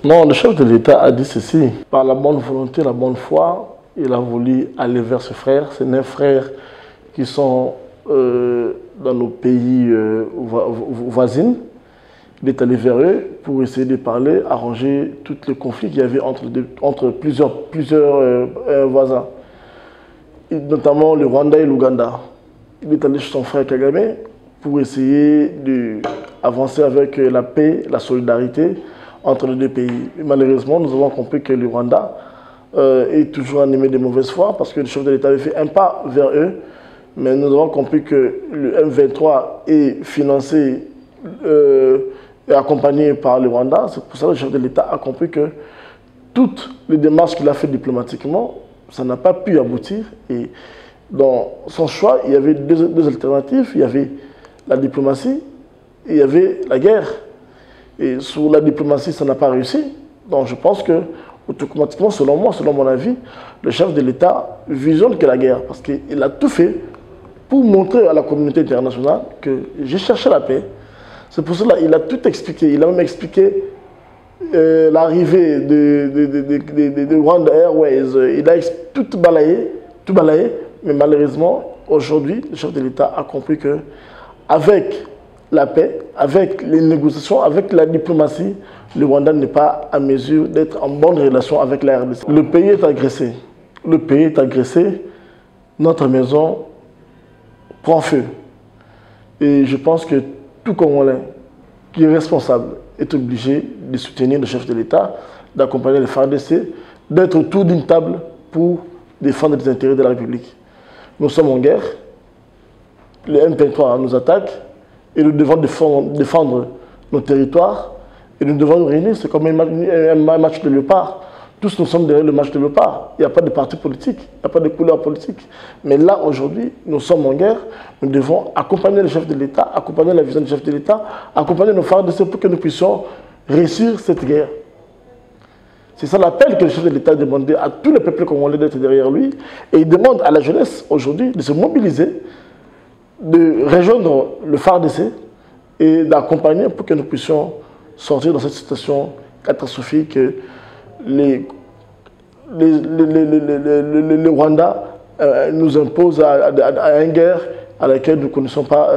Non, le chef de l'État a dit ceci. Par la bonne volonté, la bonne foi, il a voulu aller vers ses frères, ses 9 frères qui sont dans nos pays voisins. Il est allé vers eux pour essayer de parler, arranger tous les conflits qu'il y avait entre plusieurs voisins, et notamment le Rwanda et l'Ouganda. Il est allé chez son frère Kagame pour essayer d'avancer avec la paix, la solidarité entre les deux pays. Et malheureusement, nous avons compris que le Rwanda est toujours animé de mauvaise foi parce que le chef de l'État avait fait un pas vers eux, mais nous avons compris que le M23 est financé et accompagné par le Rwanda. C'est pour ça que le chef de l'État a compris que toutes les démarches qu'il a faites diplomatiquement, ça n'a pas pu aboutir. Et dans son choix, il y avait deux alternatives. Il y avait la diplomatie et il y avait la guerre. Et sur la diplomatie, ça n'a pas réussi. Donc je pense que, automatiquement, selon moi, selon mon avis, le chef de l'État visionne que la guerre. Parce qu'il a tout fait pour montrer à la communauté internationale que j'ai cherché la paix. C'est pour cela qu'il a tout expliqué. Il a même expliqué l'arrivée de Rwanda Airways. Il a tout balayé. Mais malheureusement, aujourd'hui, le chef de l'État a compris que avec la paix, avec les négociations, avec la diplomatie, le Rwanda n'est pas à mesure d'être en bonne relation avec la RDC. Le pays est agressé. Le pays est agressé. Notre maison prend feu. Et je pense que tout Congolais qui est responsable est obligé de soutenir le chef de l'État, d'accompagner les FARDC, d'être autour d'une table pour défendre les intérêts de la République. Nous sommes en guerre, le M23 nous attaque et nous devons défendre nos territoires et nous devons nous réunir. C'est comme un match de léopard. Tous nous sommes derrière le match de léopard. Il n'y a pas de parti politique, il n'y a pas de couleur politique. Mais là, aujourd'hui, nous sommes en guerre. Nous devons accompagner le chef de l'État, accompagner la vision du chef de l'État, accompagner nos FARDC pour que nous puissions réussir cette guerre. C'est ça l'appel que le chef de l'État a demandé à tous les peuples congolais d'être derrière lui. Et il demande à la jeunesse aujourd'hui de se mobiliser, de rejoindre le FARDC et d'accompagner pour que nous puissions sortir dans cette situation catastrophique. Le Rwanda nous impose à une guerre à laquelle nous ne connaissons pas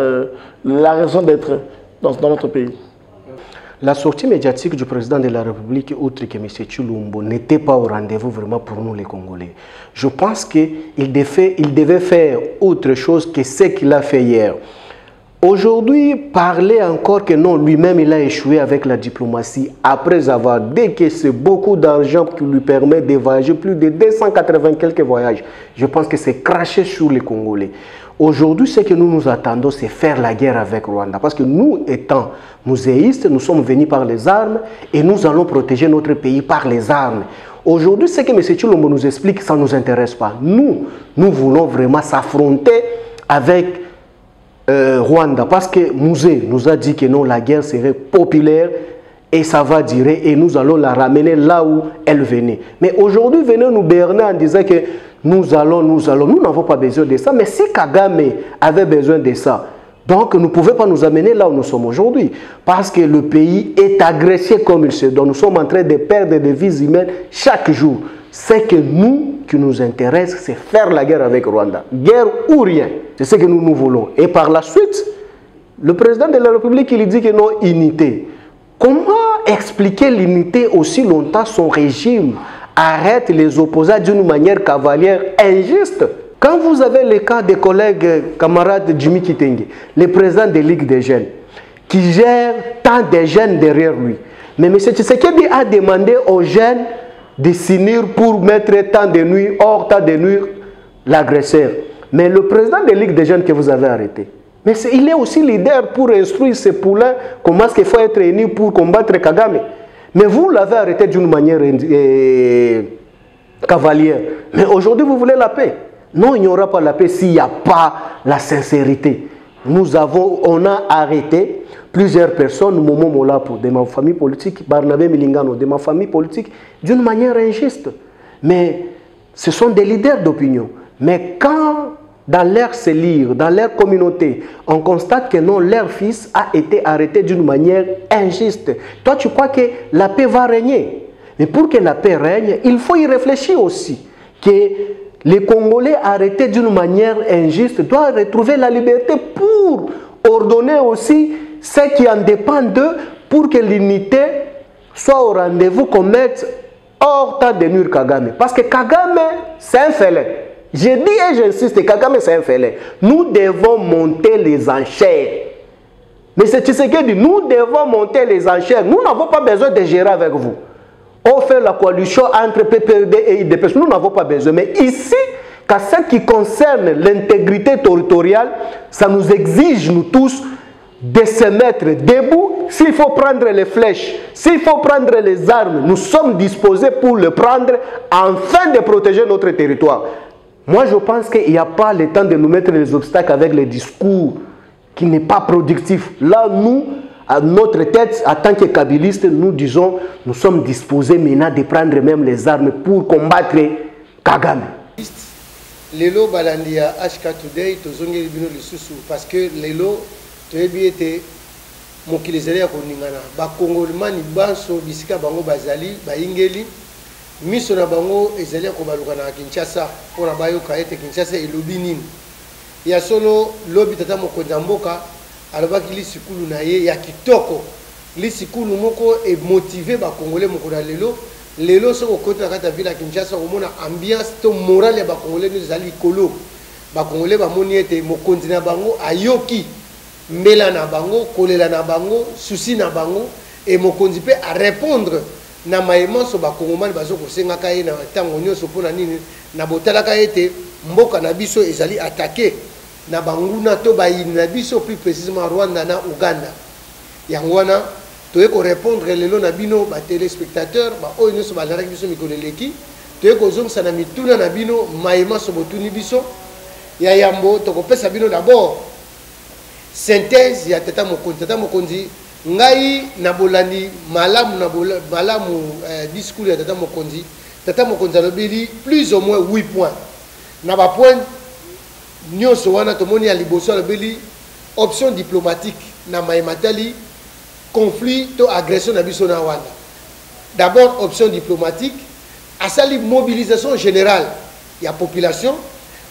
la raison d'être dans notre pays. La sortie médiatique du président de la République, autre que M. Tshilombo, n'était pas au rendez-vous vraiment pour nous les Congolais. Je pense qu'il devait faire autre chose que ce qu'il a fait hier. Aujourd'hui, parler encore que non, lui-même il a échoué avec la diplomatie après avoir décaissé beaucoup d'argent qui lui permet de voyager plus de 280 quelques voyages. Je pense que c'est cracher sur les Congolais. Aujourd'hui, ce que nous attendons, c'est faire la guerre avec Rwanda. Parce que nous, étant muséistes, nous sommes venus par les armes et nous allons protéger notre pays par les armes. Aujourd'hui, ce que M. Tshilombo nous explique, ça ne nous intéresse pas. Nous voulons vraiment s'affronter avec Rwanda, parce que Musée nous a dit que non, la guerre serait populaire et ça va durer et nous allons la ramener là où elle venait. Mais aujourd'hui, venez nous berner en disant que nous n'avons pas besoin de ça. Mais si Kagame avait besoin de ça, donc nous ne pouvons pas nous amener là où nous sommes aujourd'hui. Parce que le pays est agressé comme il se doit. Nous sommes en train de perdre des vies humaines chaque jour. Ce que qui nous intéresse, c'est faire la guerre avec Rwanda. Guerre ou rien. C'est ce que nous voulons. Et par la suite, le président de la République, il dit que non, unité. Comment expliquer l'unité aussi longtemps? Son régime arrête les opposants d'une manière cavalière injuste. Quand vous avez le cas des collègues, camarades Jimmy Kitenge, le président de Ligue des jeunes, qui gère tant de jeunes derrière lui. Mais M. Tshisekedi a demandé aux jeunes de s'unir pour mettre tant de nuit, hors tant de nuit, l'agresseur. Mais le président de Ligue des jeunes que vous avez arrêté, mais il est aussi leader pour instruire ses poulains comment il faut être unis pour combattre Kagame. Mais vous l'avez arrêté d'une manière cavalière. Mais aujourd'hui, vous voulez la paix. Non, il n'y aura pas la paix s'il n'y a pas la sincérité. On a arrêté plusieurs personnes, Momo Molapo, de ma famille politique, Barnabé Milingano, de ma famille politique, d'une manière injuste. Mais ce sont des leaders d'opinion. Mais quand, dans leur cellule, dans leur communauté, on constate que non, leur fils a été arrêté d'une manière injuste, toi, tu crois que la paix va régner? Mais pour que la paix règne, il faut y réfléchir aussi. Que les Congolais, arrêtés d'une manière injuste, doivent retrouver la liberté pour ordonner aussi ce qui en dépend d'eux pour que l'unité soit au rendez-vous, qu'on mette hors temps de nuire Kagame. Parce que Kagame, c'est un félin. Je dis et j'insiste, Kagame, c'est un félin. Nous devons monter les enchères. Mais c'est ce qu'il dit, nous devons monter les enchères. Nous n'avons pas besoin de gérer avec vous. On fait la coalition entre PPRD et IDPS. Nous n'avons pas besoin. Mais ici, qu'à ce qui concerne l'intégrité territoriale, ça nous exige, nous tous, de se mettre debout. S'il faut prendre les flèches, s'il faut prendre les armes, nous sommes disposés pour le prendre afin de protéger notre territoire. Moi, je pense qu'il n'y a pas le temps de nous mettre les obstacles avec les discours qui n'est pas productif. Là, nous, à notre tête, en tant que kabylistes, nous disons, nous sommes disposés maintenant de prendre même les armes pour combattre Kagame. Lelo balandia HK Today, tozongeli bino lisusu parce que lelo toyebi ete mokili ezali ya koningana bakongolmani banso bisika bango bazali bayingeli miso na bango ezali ya kobaluka na Kinshasa mpona bayoka ete Kinshasa elobi nini ya solo lobi tata mokonzi ya mboka alobaki lisikulu na ye ya kitoko lisikulu moko emotive bakongole moko na lelo soko kote na kati ya ville ya Kinshasa komona ambiance to morale ya bakongole ezali likolo bakongole bamoni ete mokonzi na bango ayoki mbela na bango kolela na bango susi na bango et mokonzi pe a répondre na mayema so bakongomani bazo kosengaka ye na tango nyonso mpona nini na botalaka ete mboka na biso ezali attaqué na banguna to bayini na biso plus précisément Rwanda na Uganda yango wana toye ko répondre lelo na bino ba téléspectateurs ba oyo nyonso balandaki biso mikolo eleki toye kozongisa na mituna na bino mayema so botuni biso ya yambo tokopesa bino d'abord synthèse ya tata mokonzi ngai na bolandi malamu discours ya tata mokonzi alobeli plus ou moins 8 points na ba point nyonso wana tomoni ya liboso alobeli option diplomatique na mayematali conflit to agression na biso na Rwanda. D'abord option diplomatique asali mobilisation générale ya population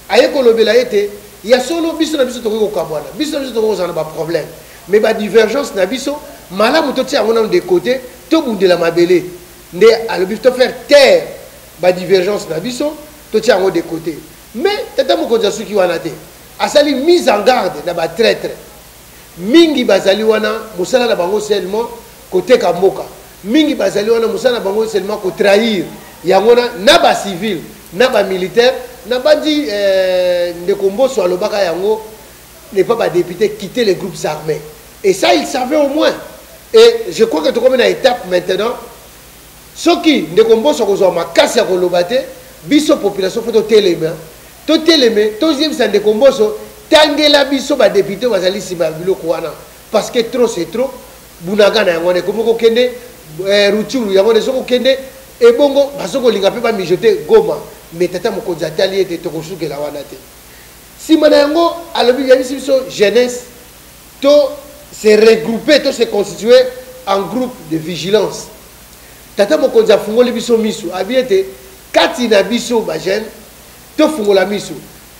aye kolobela ete ya solo biso na biso tokoki kokabwana biso na biso tokoki kozala na baproblème mais badivergence na biso malamu totia yango nano de côté tobundela mabele nde alobi tofaire taire badivergence na biso totia yango de côté mais tata mokonzi asuki wana te asali mise en garde na batraître mingi bazali wana mosala na bango seulement koteka mboka mingi bazali wana mosala na bango seulement kotrahir yango na bacivile na bamilitaire na bandi ndeko Mboso alobaka yango n'est pas ba député quitter les groupes armés et ça il savait au moins et je crois que tu comme une étape maintenant ce qui ndeko Mboso kozwa makasi ya koloba te biso population faut totelema deuxième c'est ndeko Mboso tangela biso ba député bazali sima biloko wana parce que trop c'est trop bunaga na yango ne komoko kende Rutshuru yango ne soko kende et bongo basoko linga pe ba mijoter Goma mais tata mokonzi atali ete tokosukela wana te nsima na yango alobi yabisi biso jeunesse to se regrouper to se constituer en groupe de vigilance tata mokonzi afungoli biso miso abi ete kati na biso bajeune tofungola miso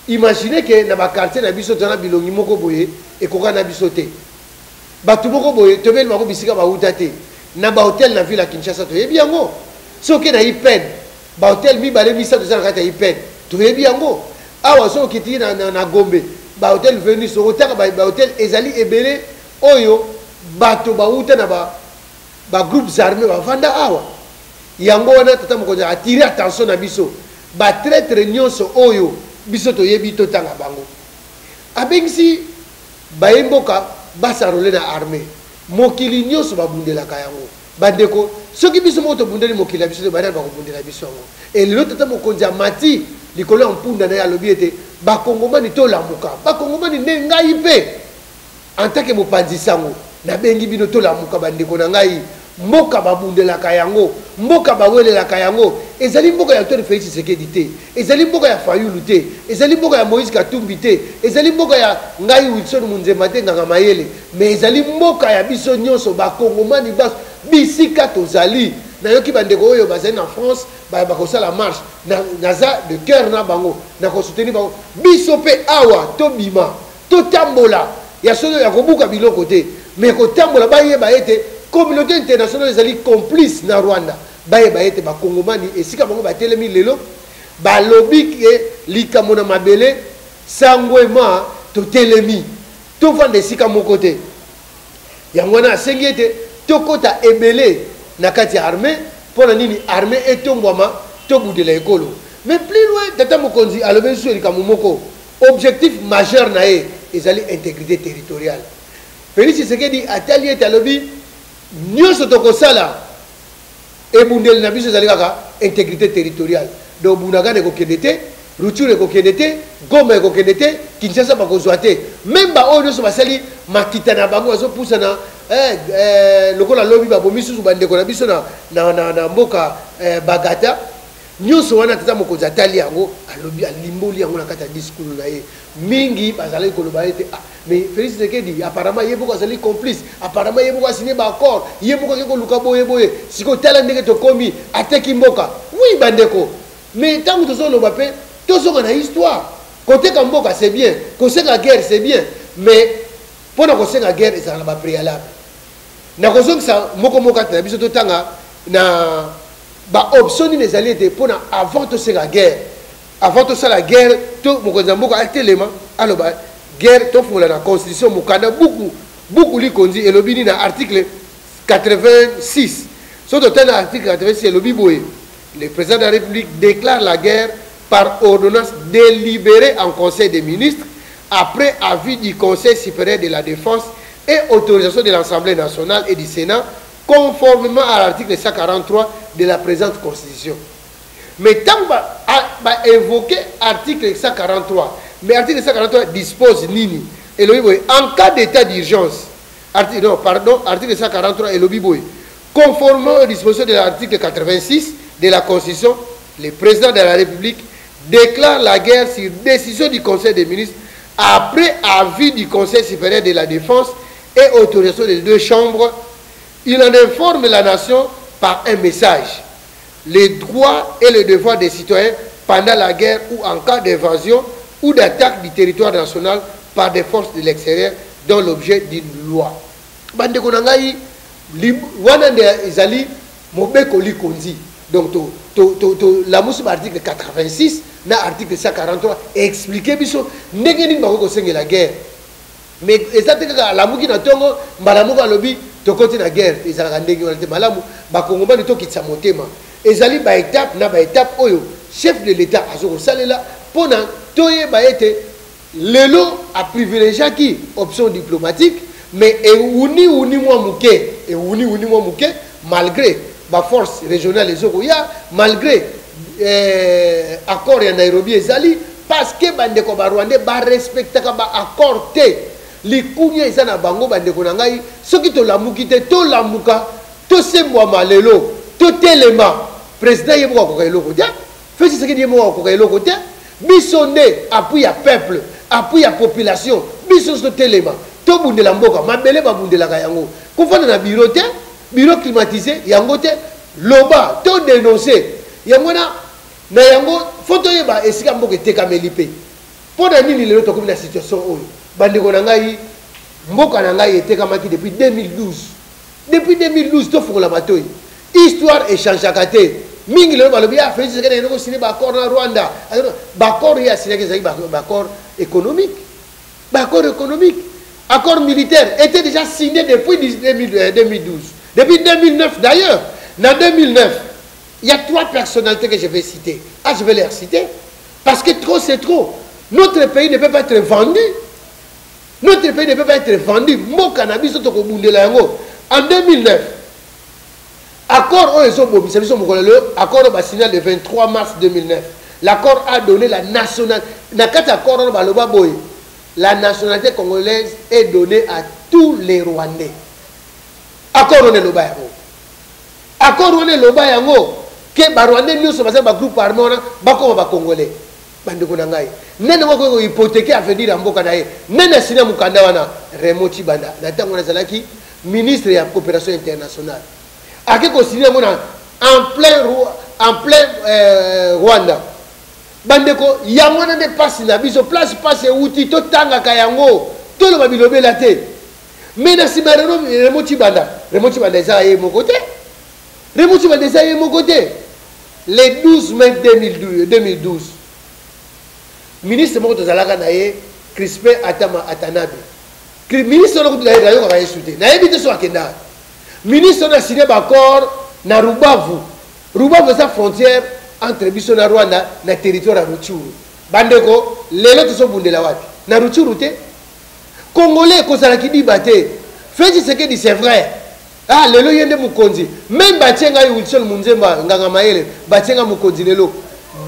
imaginez que na bakartier na biso tozana bilongi moko boye ekoka na biso te bato moko boye tobeli bango bisika bauta te na bahotel na ville ya Kinshasa toyebi yango soki na IPEN bahotel mibale misato eza na kati ya IPEN toyebi yango awa soki okiti na Gombe bahotel Venus okotaka bahotel ezali ebele oyo bato bauta na bagroupes armés bavanda awa yango wana tata mokonzi atire attention na biso batraître nyonso oyo biso toyebi totanga bango abengisi bayemboka basarole na armée mokili nyonso babundelaka yango bandeko soki biso moko tobundeli mokili ya biso banani bakobundela biso yango et lelo tata mokonzi amati likolo ya mpunda na ye alobi ete bakongomani tolamuka bakongomani nde ngai mpe en tant que mopanzi sango nabengi bino tolamuka bandeko na ngai mboka babundelaka yango mboka bawelelaka yango ezali mboka ya Antoine Félix Tshisekedi te ezali mboka ya Fayulu te ezali mboka ya Moïse Katumbi te ezali mboka ya ngai Wilson Munzema te nganga mayele mais ezali mboka ya biso nyonso bakongomani baso bisika tozali nayoki bandeko oyo bazali en France bakosala marche naza de cœur na bango nakosoutenir bango biso pe awa tobima totambola ya solo ya kobuka biloko te mais kotambola bayeba ete communauté internationale ezali complice na Rwanda bayeba ete bakongomani esika bango batelemi lelo balobi ke likambo na mabele sangwema totelemi tovanda esika moko te yango wana asengi ete tokota ebele na kati ya armée mpona nini armée etombwama tobudela ekolo mais plus loin tata mokonzi alobi lisusu likambo moko objectif majeur na ye ezali intégrité territoriale Félix Tshisekedi atali ete alobi nyonso tokosala ebundeli na biso ezali kaka intégrité territoriale donc bunagana ekokende te Rutshuru ekokende te Goma ekokende te Kinshasa bakozwa te même baoyo nyonso basali makita na bango bazopusana lokola lobi babomi susu bandeko na biso na mboka Bagata nyonso wana tata mokonzi atali yango alobi alimboli yango na kati ya discours na ye mingi bazali koloba ete mais Félix Tshisekedi apparemment ye boko azali complice apparemment ye boko asigné baaccord ye boko akei koluka boye sikoyo tala ndenge tokomi ateki mboka oui bandeko mais ntango tozoloba mpe tozoka na histoire koteka mboka c'est bien kosenga guerre c'est bien mais mpona kosenga guerre ezala na bapréalable nakozongisa moko ati na biso totanga na baoption nini ezali ete mpona avant tosenga guerre avant tosala guerre to mokonzi ya mboka atelema aloba guerre tofungola na constitution mokanda buku likondi elobi nini na article 86 so totala na article 86 elobi boye le président de la République déclare la guerre par ordonnance délibérée en Conseil des ministres après avis du Conseil supérieur de la défense et autorisation de l'Assemblée nationale et du Sénat conformément à l'article 143 de la présente Constitution. Mais tant qu'on évoqué l'article 143, mais l'article 143 dispose nini et en cas d'état d'urgence, article 143 et conformément aux dispositions de l'article 86 de la Constitution, le président de la République déclare la guerre sur décision du Conseil des ministres après avis du Conseil supérieur de la défense et autorisation des deux chambres. Il en informe la nation par un message. Les droits et les devoirs des citoyens pendant la guerre ou en cas d'invasion ou d'attaque du territoire national par des forces de l'extérieur dans l'objet d'une loi. Bande konangai wana nde ezali mobeko likonzi. Donc la mousse article 86 na article 143 expliquer biso ndenge nini bako senga la guerre. Mais ezateka la muki na tongo mbalamuko alobi tokoti na guerre ezalaka ndenge wana te malamu bakongomani tokitisa motema ezali ba étape na ba étape oyo chef de l'état azokosalela pona toyeba ete lelo a privilégié qui option diplomatique mais uni mwa muke malgré ba force régionale ezokoya malgré accord ya Nairobi ezali parce que bandeko ba Rwandais ba respectaka ba accord te likunya eza na bango bandeko na ngai soki tolamuki te tolamuka tosembwama lelo totelema président yeboka koka eloko te Félix Tshisekedi yeboka koka eloko te biso nde appui ya peuple appui ya population biso totelema tobundela mboka mabele babundelaka yango kofanda na bureau te bureau climatisé yango te loba to dénoncer yango na yango foto yeba esika mboka etekameli pe mpona nini lelo tokomi na situation oyo bandeko na ngai mboka na ngai etekamaki depuis 2012 tofungola matoi histoire echangeaka te mingi lelo balobi ya Félix Tshisekedi ayenda kosine baaccord na Rwanda baaccord ye asinaki ezalaki baaccord économique accord militaire était déjà signé depuis 2012 depuis 2009 d'ailleurs en 2009 il y a 3 personnalités que je vais citer je vais les citer parce que trop c'est trop. Notre pays ne peut pas être vendu. Notre pays ne peut pas être vendu. En 2009, accord signé le 23 mars 2009. L'accord a donné la nationalité. La nationalité congolaise est donnée à tous les Rwandais. Accord on est le bayango. Accord on est le bayango. Que Rwandais nous sommes un groupe armé, bako congolais. Bandeko nangai nene wako hypothéquer avenir mboka na ye nene sina mukanda wana remoti banda na tango na zalaki ministre ya coopération internationale ake ko signer mona en plein Rwanda. Bandeko, yango na de passe na biso place passe outil to tanga kayango to le babilobe la te. Mais na simareno remoti banda za ye mon côté. Remoti banda za ye mon côté. Le 12 mai 2012. Ministre moko tozalaka na ye Crispin Atama Atanabe. Ministre na kutula yo ka yesuté. Na yebite so akenda. Ministre na signé accord na Rubavu. Rubavu sa frontière entre biso na Rwanda na territoire ya Rutshuru. Bandeko lelo tozobundela wapi? Na Rutshuru te. Congolais kozala kidiba te. Félix Tshisekedi c'est vrai. Ah lelo yende mukonzi. Même batienga Wilson Munzemba nganga maele batienga mukonzi lelo.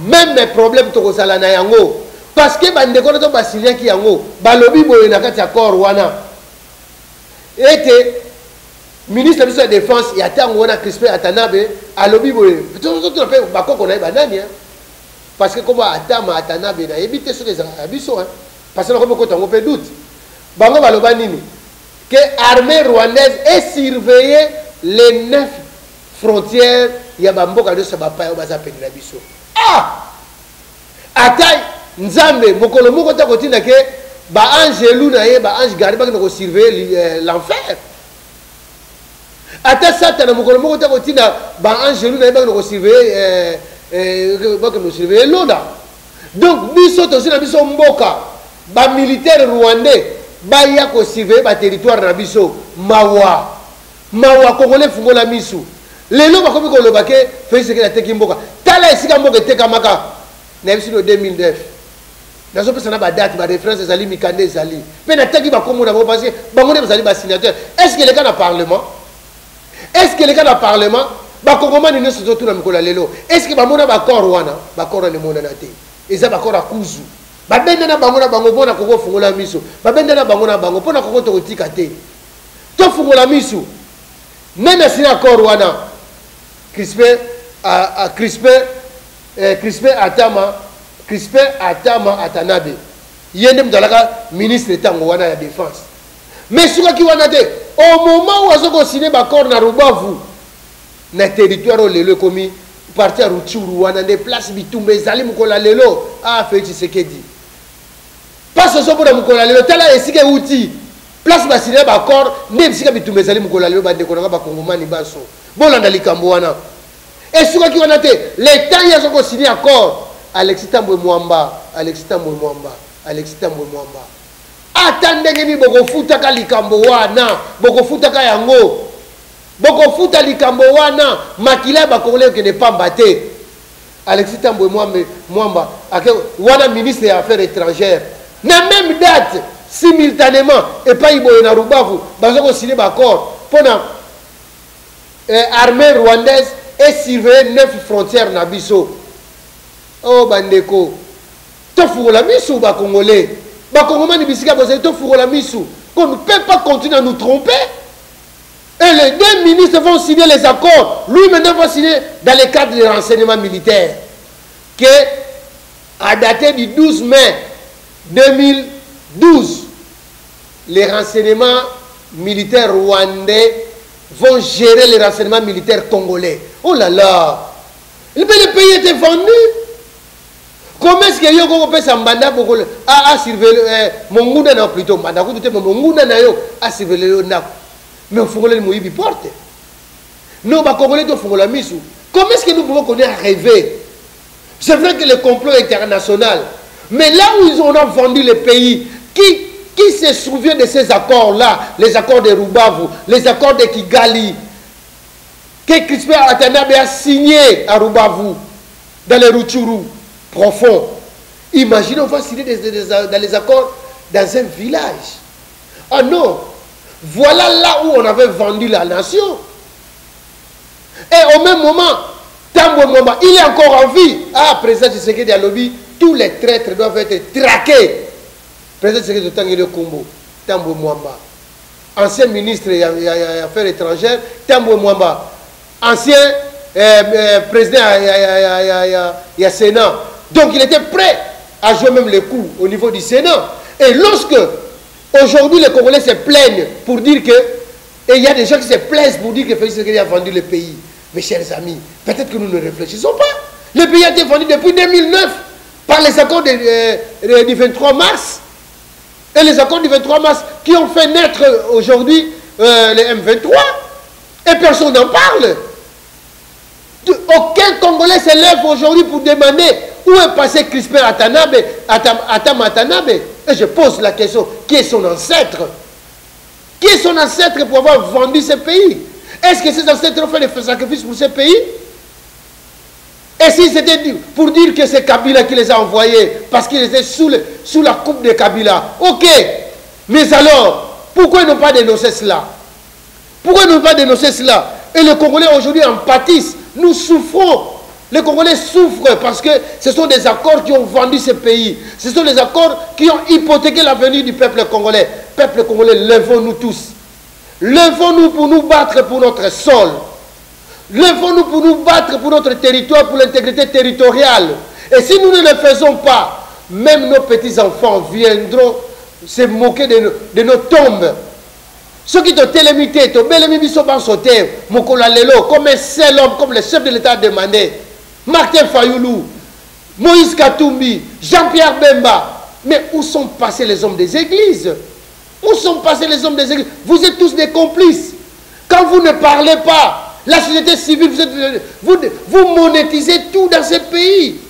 Même mes problèmes tokozala na yango. Parce que bandeko to basilia ki yango balobi boye na kati ya corps wana. Ete ministre de la défense il y a tant wana Crispin Atanabe alobi boye. Tout pe bakoko na banani hein. Parce que comme Atama Atanabe na ebité sur les abisso hein. Parce que comme ko tango pe doute. Bango baloba nini que l'armée rwandaise est surveillée les 9 frontières ya bamboka de sabapa baza pena biso. Ah! Atai nzambe mokolo moko ta kotina ke ba angelou na ye ba ange garba ko surveiller l'enfer. Ata satana mokolo moko ta kotina ba angelou na ye ba ko surveiller l'Oda. Donc biso to sina biso mboka ba militaire rwandais ba ya ko surveiller ba territoire na biso mawa congolais fungola misu lelo ba komi ko loba ke Félix Tshisekedi ateki mboka tala esika mboka etekamaka na biso no 2009 nazo pesa na ba date ba référence ezali mikande ezali pe na teki ba komo na bo parce que bango ne bazali ba signateur. Est-ce que le cas na parlement ba kongomani ne soto na mikola lelo est-ce que ba mona ba corps wana ba corps ne mona na te eza ba corps akuzu ba benda na bango bona koko fungola miso ba benda na bango pona koko to kotika te to fungola miso même si na corps wana Crispin Atama Atanabe yende mdalaka ministre tango wana ya défense mais suka ki wana te au moment où azoko signer ba corps na Rubavu na territoire lelo komi parti à Rutshuru wana des places bitumbe zali mukola lelo ah Félix Tshisekedi parce que sobo na mukola lelo tala esika uti place ba signer ba corps nde esika bitumbe zali mukola lelo ba ndeko na ba kongomani baso bolanda likambo wana et suka ki wana te l'état ya zoko signer accord Alexis Tambwe Mwamba attendez ni boko futa ka likambo wana boko futa ka yango boko futa likambo wana makila ba congolais que ne pas battre Alexis Tambwe Mwamba wana ministre des affaires étrangères na même date simultanément et pas iboye na Rubavu bazoko signer ba accord pona armée rwandaise et surveiller 9 frontières na biso. Oh bandeko to fugola misu ba congolais ba congomani bisika bozali to fugola misu qu'on ne peut pas continuer à nous tromper et les deux ministres vont signer les accords lui maintenant va signer dans le cadre des renseignements militaires que à dater du 12 mai 2012 les renseignements militaires rwandais vont gérer les renseignements militaires congolais. Oh là là, le pays était vendu. Comment est-ce que yo peut s'embanda pour surveiller mon gouda na plutôt mbanda ko te mon gouda na yo a surveiller yo na mais fongolais le moyibi porte non ba congolais to fongola misu. Comment est-ce que nous pouvons connaître rêver? C'est vrai que le complot international, mais là où ils ont vendu le pays, qui se souvient de ces accords là, les accords de Rubavu, les accords de Kigali que Crispin Atanabe a signé à Rubavu dans les Rutshuru profond. Imaginez, on va signer dans les accords dans un village. Ah non, voilà là où on avait vendu la nation. Et au même moment, Tambwe Mwamba, il est encore en vie. Ah, président Tshisekedi Alobi, tous les traîtres doivent être traqués. Président Tshisekedi Tangele Kombo, Tambwe Mwamba. Ancien ministre des Affaires étrangères, Tambwe Mwamba. Ancien président il y a Sénat. Donc il était prêt à jouer même le coup au niveau du Sénat. Et lorsque aujourd'hui les Congolais se plaignent pour dire que, et il y a des gens qui se plaisent pour dire que Félix Tshisekedi a vendu le pays. Mes chers amis, peut-être que nous ne réfléchissons pas. Le pays a été vendu depuis 2009 par les accords du 23 mars. Et les accords du 23 mars qui ont fait naître aujourd'hui les M23. Et personne n'en parle. Aucun Congolais se lève aujourd'hui pour demander où est passé Crispin Atama Watanabe. Et je pose la question, qui est son ancêtre? Qui est son ancêtre pour avoir vendu ce pays? Est-ce que ces ancêtres ont fait des sacrifices pour ce pays? Et si c'était pour dire que c'est Kabila qui les a envoyés, parce qu'ils étaient sous la coupe de Kabila, ok. Mais alors, pourquoi ils n'ont pas dénoncé cela? Pourquoi ils n'ont pas dénoncé cela? Et les Congolais aujourd'hui en pâtissent. Nous souffrons. Les Congolais souffrent parce que ce sont des accords qui ont vendu ce pays. Ce sont des accords qui ont hypothéqué l'avenir du peuple congolais. Peuple congolais, levons-nous tous. Levons-nous pour nous battre pour notre sol. Levons-nous pour nous battre pour notre territoire, pour l'intégrité territoriale. Et si nous ne le faisons pas, même nos petits-enfants viendront se moquer de nos tombes. Ceux qui te télémité, te belemi biso ban sauter, Mokola Lelo, comme un seul homme, comme le chef de l'État a demandé, Martin Fayoulou, Moïse Katumbi, Jean-Pierre Bemba. Mais où sont passés les hommes des églises? Où sont passés les hommes des églises? Vous êtes tous des complices. Quand vous ne parlez pas, la société civile, vous monétisez tout dans ce pays.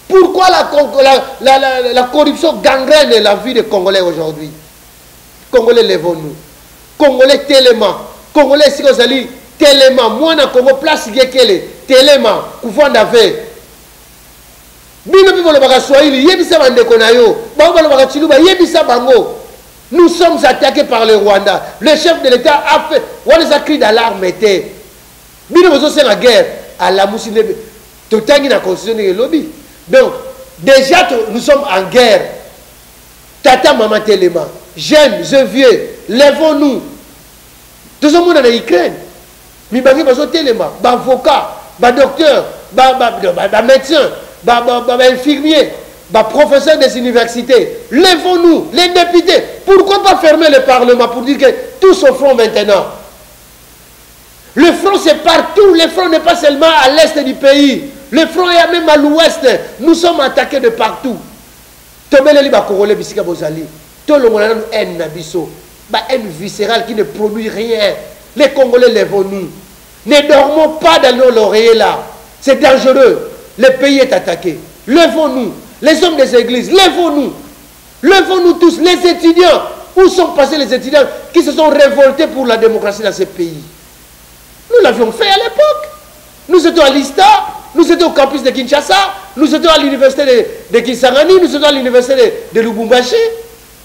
Pourquoi la corruption gangrène la vie des Congolais aujourd'hui? Congolais, levons-nous. Congolais, téléma. Congolais, si vous allez, téléma. Moi, dans Congo, place Gekele, téléma, Koufouanda Ve. Bino Pivo le Baga Swahili, Yebisa Bandekonayo, Bao le Baga Chiluba, Yebisa Bango. Nous sommes attaqués par le Rwanda. Le chef de l'État a fait. On les a crié d'alarme. Bino c'est la guerre. À la Moussine. Tout le la constitution de lobby. Donc, déjà, nous sommes en guerre. Tata, maman, téléma. Jeunes, vieux, levons-nous. Tout le monde en Ukraine. Mais il y a des téléma, des avocats, des docteurs, des médecins, des infirmiers, des professeurs des universités. Levons-nous, les députés. Pourquoi pas fermer le Parlement pour dire que tous au front maintenant? Le front c'est partout. Le front n'est pas seulement à l'est du pays. Le front est même à l'ouest. Nous sommes attaqués de partout. Tobeleli ba Congolais bisika bozali. Tout le monde a une haine nabiso. Ba haine viscérale qui ne produit rien. Les Congolais, levons-nous. Ne dormons pas dans nos lauriers là. C'est dangereux. Le pays est attaqué. Levons-nous. Les hommes des églises, levons-nous. Levons-nous tous. Les étudiants. Où sont passés les étudiants qui se sont révoltés pour la démocratie dans ce pays? Nous l'avions fait à l'époque. Nous étions à l'ISTA, nous étions au campus de Kinshasa, nous étions à l'université de Kisangani, nous étions à l'université de Lubumbashi.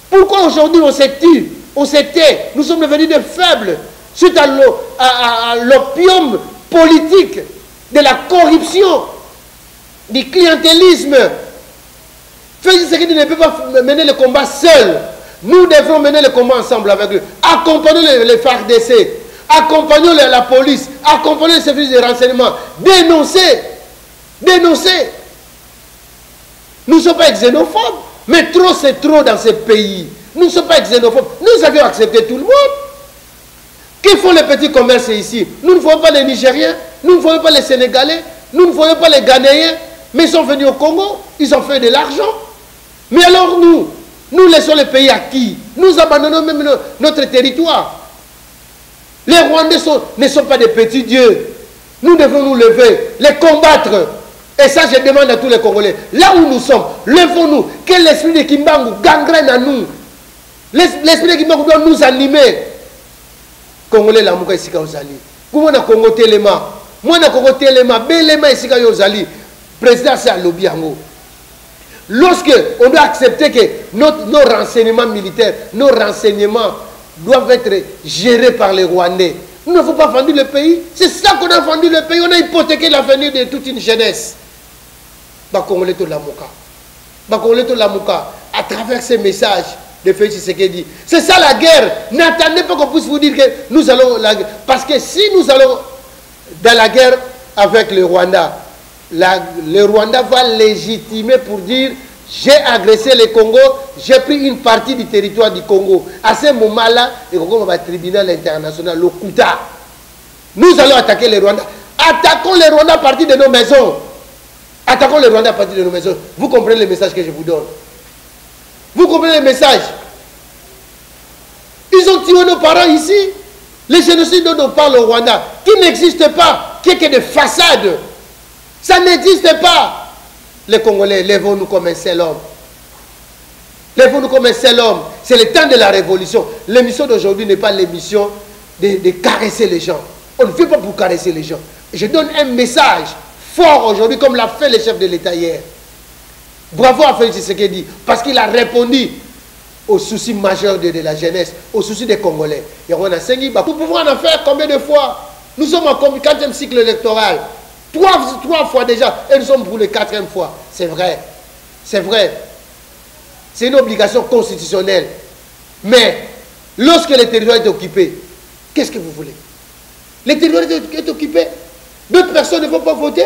Pourquoi aujourd'hui on s'est tué, on s'est tait, nous sommes devenus des faibles suite à l'opium politique, de la corruption, du clientélisme. Félix Tshisekedi ne peut pas mener le combat seul. Nous devons mener le combat ensemble avec eux. Accompagnons les FARDC, accompagnons la police, accompagnons les services de renseignement. Dénoncer. Dénoncer. Nous ne sommes pas xénophobes, mais trop c'est trop dans ce pays. Nous ne sommes pas xénophobes. Nous avions accepté tout le monde. Que font les petits commerces ici? Nous ne voyons pas les Nigériens, nous ne voyons pas les Sénégalais, nous ne voyons pas les Ghanéens, mais ils sont venus au Congo, ils ont fait de l'argent. Mais alors nous laissons le pays à qui? Nous abandonnons même notre territoire. Les Rwandais ne sont pas des petits dieux. Nous devons nous lever, les combattre. Et ça, je demande à tous les Congolais. Là où nous sommes, levons-nous. Que l'esprit de Kimbangu gangrène à nous. L'esprit de Kimbangu doit nous animer. Congolais, la mouka ici, Ozali. Comment on a Congo Téléma? Moi, on a Congo Téléma. Belema ici, Ozali. Président, c'est à Lobiango. Lorsque on doit accepter que nos renseignements militaires, nos renseignements doivent être gérés par les Rwandais. Nous n'avons pas vendu le pays. C'est ça qu'on a vendu le pays. On a hypothéqué l'avenir de toute une jeunesse. Bakongolais to Lamuka. Bakongolais to Lamuka. À travers ces messages de Félix Tshisekedi. C'est ça la guerre. N'attendez pas qu'on puisse vous dire que nous allons... Parce que si nous allons dans la guerre avec le Rwanda, le Rwanda va légitimer pour dire j'ai agressé le Congo, j'ai pris une partie du territoire du Congo. À ce moment-là, le Congo va au tribunal international, le Kuta. Nous allons attaquer le Rwanda. Attaquons les Rwandais à partir de nos maisons. Attaquons les Rwandais à partir de nos maisons. Vous comprenez le message que je vous donne? Vous comprenez le message? Ils ont tué nos parents ici. Les génocides dont on parle au Rwanda, qui n'existent pas, qui est que des façades. Ça n'existe pas. Les Congolais, lèvons-nous comme un seul homme. Lèvons-nous comme un seul homme. C'est le temps de la révolution. L'émission d'aujourd'hui n'est pas l'émission de caresser les gens. On ne fait pas pour caresser les gens. Je donne un message fort aujourd'hui, comme l'a fait le chef de l'État hier. Bravo à Félix Tshisekedi, parce qu'il a répondu aux soucis majeurs de la jeunesse, aux soucis des Congolais. Et on a 5 nous pouvons en faire combien de fois? Nous sommes en 4e cycle électoral. 3 fois déjà, et nous sommes pour le 4e fois. C'est vrai. C'est vrai. C'est une obligation constitutionnelle. Mais, lorsque le territoire est occupé, qu'est-ce que vous voulez? Le territoire est occupé. D'autres personnes ne vont pas voter.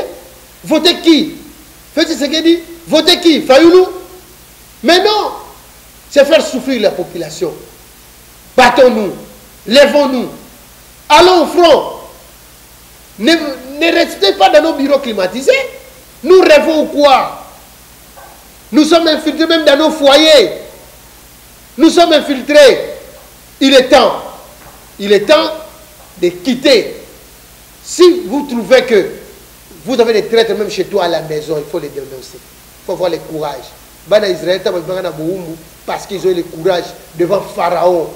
Voter qui? Félix Tshisekedi? Voter qui? Fayoulou? Mais non! C'est faire souffrir la population. Battons-nous. Lèvons-nous. Allons au front. Ne restez pas dans nos bureaux climatisés. Nous rêvons ou quoi? Nous sommes infiltrés même dans nos foyers. Nous sommes infiltrés. Il est temps. Il est temps de quitter. Si vous trouvez que vous avez des traîtres même chez toi à la maison, il faut les dénoncer. Il faut avoir le courage. Parce qu'ils ont eu le courage devant Pharaon.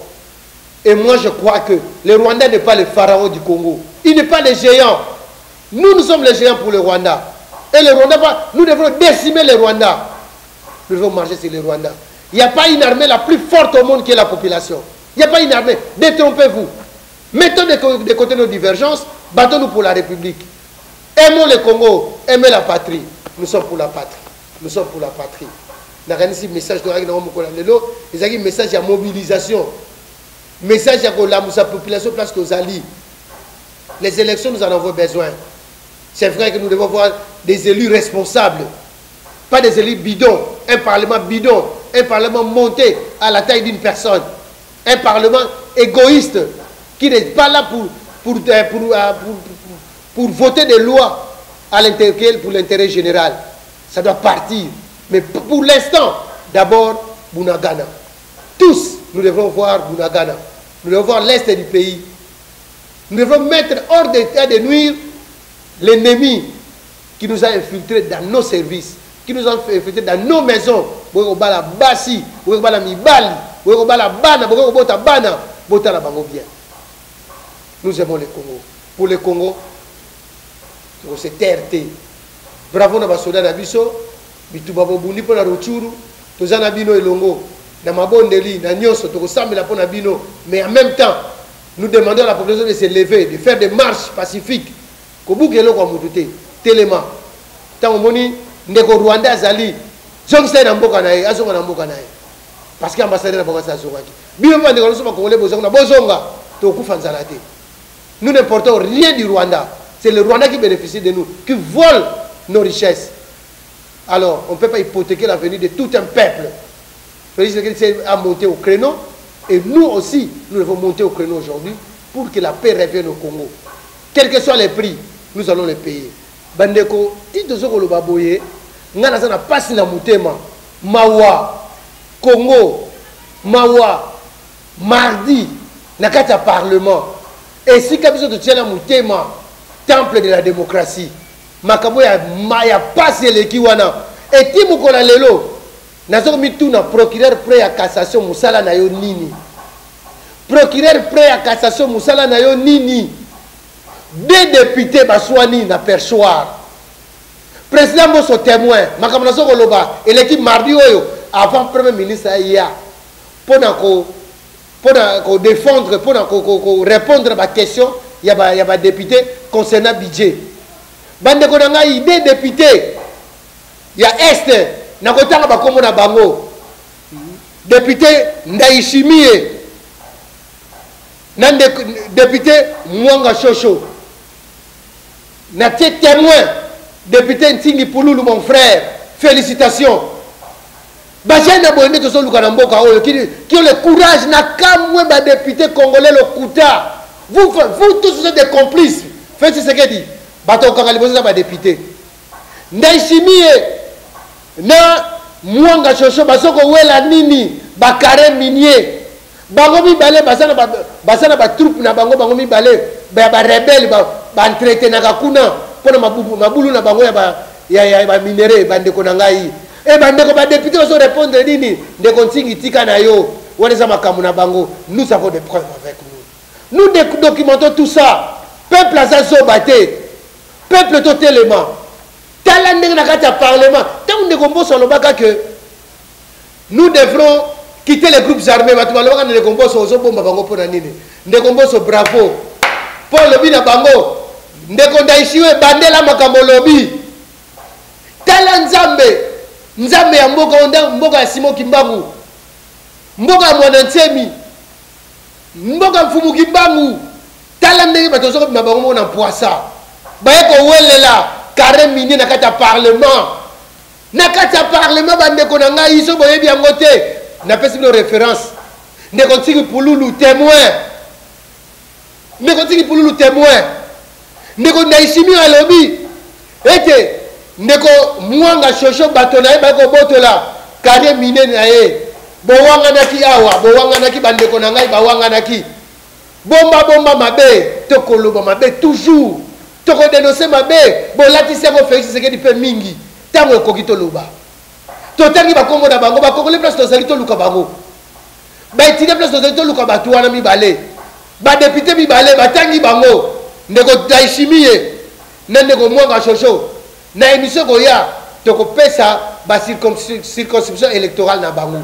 Et moi je crois que le Rwanda n'est pas le Pharaon du Congo. Il n'est pas le géant. Nous sommes les géants pour le Rwanda. Et le Rwanda, nous devons décimer le Rwanda. Nous devons marcher sur le Rwanda. Il n'y a pas une armée la plus forte au monde qui est la population. Il n'y a pas une armée. Détrompez-vous. Mettons de côté nos divergences. Battons-nous pour la République. Aimons le Congo. Aimons la patrie. Nous sommes pour la patrie. Nous sommes pour la patrie. Nous avons un message de message de mobilisation. Message de la population place aux alliés. Les élections, nous en avons besoin. C'est vrai que nous devons avoir des élus responsables. Pas des élus bidons. Un parlement bidon. Un parlement monté à la taille d'une personne. Un parlement égoïste qui n'est pas là pour voter des lois à l'intérêt pour l'intérêt général. Ça doit partir. Mais pour l'instant, d'abord, Bunagana. Tous, nous devons voir Bunagana. Nous devons voir l'Est du pays. Nous devons mettre hors d'état de nuire l'ennemi qui nous a infiltrés dans nos services, qui nous a infiltrés dans nos maisons. Nous aimons le Congo. Pour le Congo, c'est TRT. Bravo na basoda na biso, bituba bobundi pona Rutshuru, tozana bino elongo, na mabondeli, na nyonso, tokosambela pona bino, mais en même temps, nous demandons à la population de se lever, de faire des marches pacifiques. Kobuke eloko mutute, telema. Tant moni ndeko Rwanda azali, zongisa na mboka na ye, azonga na mboka na ye. Parce que ambassadeur na bokasa azongaki. Bino ba ndeko loso ba Congolais bozonga na bozonga, tokufa nzala te. Nous ne portons rien du Rwanda. C'est le Rwanda qui bénéficie de nous, qui vole nos richesses. Alors, on ne peut pas hypothéquer l'avenir de tout un peuple. Félix Tshisekedi a monté au créneau, et nous aussi, nous devons monter au créneau aujourd'hui pour que la paix revienne au Congo. Quels que soient les prix, nous allons les payer. Bandeko, Tito Lobaboye, Nganazana passe na mutema, Mawa, Congo, Mawa, mardi, Nakata Parlement. Et si Kabiso de Tchela Mutema, temple de la démocratie, Makabo ya passe le kiwana. Et Timoukola Lelo, Nazo Mituna, procureur prêt à cassation, Moussala Nayo Nini. Procureur prêt à cassation, Moussala Nayo Nini. Des députés Baswani na perchoir. Président Mosso témoin, Makabo Nazo Koloba, et l'équipe mardi Oyo, avant Premier ministre Aya, pour défendre, pour répondre à ma question, il y a des députés concernant le budget. Bande de des députés, il y a Est, Nakotanga Bakomo na Bango, député Ndaishimie, député Mwanga Chocho, Naté témoin, député Ntingi Pouloulou, mon frère, félicitations. Bajana Boende to solu kanamboka oyo qui ont le courage na kamwe ba député congolais le Kouta. Vous tous vous êtes des complices. Félix Tshisekedi, bato kanga liboso ba député Ndayishimiye na Mwanga Shosho basoko wela nini ba carré minier bango mibale basana ba troupe na bango mibale ba rebelle ba entretenaka kuna pona mabulu na bango ya ba minéraux bandeko na ngai et bandeko ba député oso répondre nini ndeko ntingi tika na yo wana za makambo na bango. Nous avons des preuves avec nous documentons tout ça. Peuple a zo baté peuple totalement tala ndenge na kati ya parlement tant ndeko mboso lobaka que nous devrons quitter les groupes armés. Ndeko mboso ozo bomba bango pona nini ndeko mboso bravo Paul lobi na bango ndeko Ndayishimiye bandela makambo lobi tala nzambe ya mboka ya Simon Kimbangu mboka ya Mwanantsemi mboka Mfumu Kimbangu tala ndenge bato soko bima bango na poisa baye ko welela carré minier na kati ya parlement bandeko na ngai iso boyebi yango te na pesi bino référence ndeko Ntingi Pululu témoin ndeko Ndayishimiye alobi ete ndeko Mwanga Shosho bato na ye baye ko botola carré minier na ye bowanganaki awa bowanganaki bandeko na ngai bawanganaki bomba mabe tokoloba mabe toujours toko dénoncer mabe bolatisi yango Félix Tshisekedi pe mingi tango ekoki toloba totangi bakombo na bango bakongole place tozali toluka bango baitine place tozali toluka bato wana mibale badepute mibale batangi bango ndeko Ndayishimiye na ndeko Mwanga Shosho na émission koya tokopesa ba circonscription électorale na bango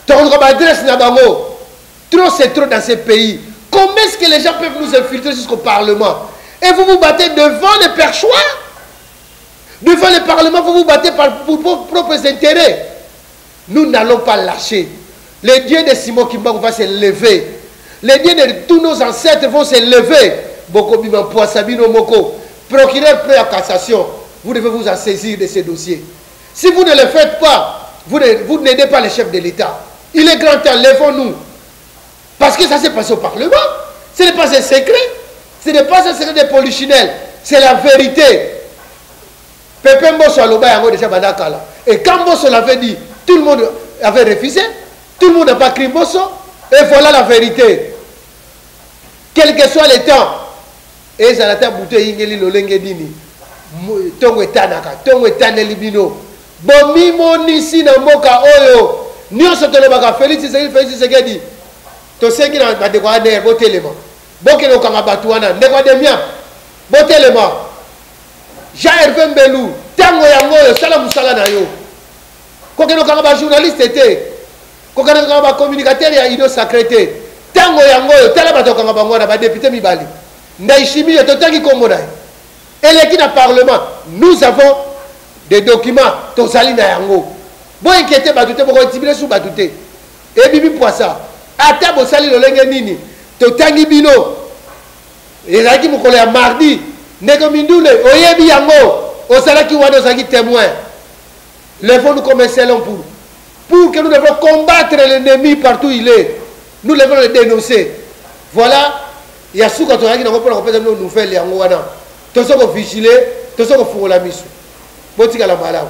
tokoluka ba adresse na bango. Trop c'est trop dans ce pays. Combien est-ce que les gens peuvent nous infiltrer jusqu'au Parlement? Et vous vous battez devant les perchoirs, devant le Parlement, vous vous battez pour vos propres intérêts. Nous n'allons pas lâcher. Les dieux de Simon Kimbangu vont se lever. Les dieux de tous nos ancêtres vont se lever. Boko Bima Pouassabino Moko, procureur prêt à cassation, vous devez vous en saisir de ces dossiers. Si vous ne le faites pas, vous n'aidez pas les chefs de l'État. Il est grand temps, levons-nous. Parce que ça s'est passé au Parlement. Ce n'est pas un secret. Ce n'est pas un secret de polichinelle. C'est la vérité. Pépé Mbosso Aloba yango déjà Badakala. Et quand Mbosso l'avait dit, tout le monde avait refusé. Tout le monde n'a pas crié Mbosso. Et voilà la vérité. Quel que soit le temps. Et ça n'a pas bouté Ingeli Lolengedini. Tongo etanaka. Tongo etaneli bino. Bomi monisi na mboka oyo. Nyonso tolobaka Félix Tshisekedi. Tosengi na badeko ader botelema. Bokele okanga batu wana ndeko demia. Botelema. Jean-Hervé Mbelu tango yango yo sala musala na yo. Kokeno kanga ba journaliste te. Kokeno kanga ba communicateur ya Ido Sacré. Tango yango yo tala bato kanga bango na ba député mibali. Ndayishimiye totangi Kongo na. Eleki na parlement, nous avons des documents tozali na yango. Bo inquiété batute boko intimider sous batute. Et bibi poisa. Ata bo sali lolenge nini. Totangi bino. Ezaki mokolo ya mardi. Ndeko Mindule oyebi yango. Osalaki wana ozaki témoin. Levons-nous comme un seul homme pour que nous devons combattre l'ennemi partout où il est. Nous devons le dénoncer. Voilà. Il y a sous quand on a dit qu'on peut nous faire les angouana. Tout ça qu'on vigile, tout ça qu'on fout la mission. Botika la malade.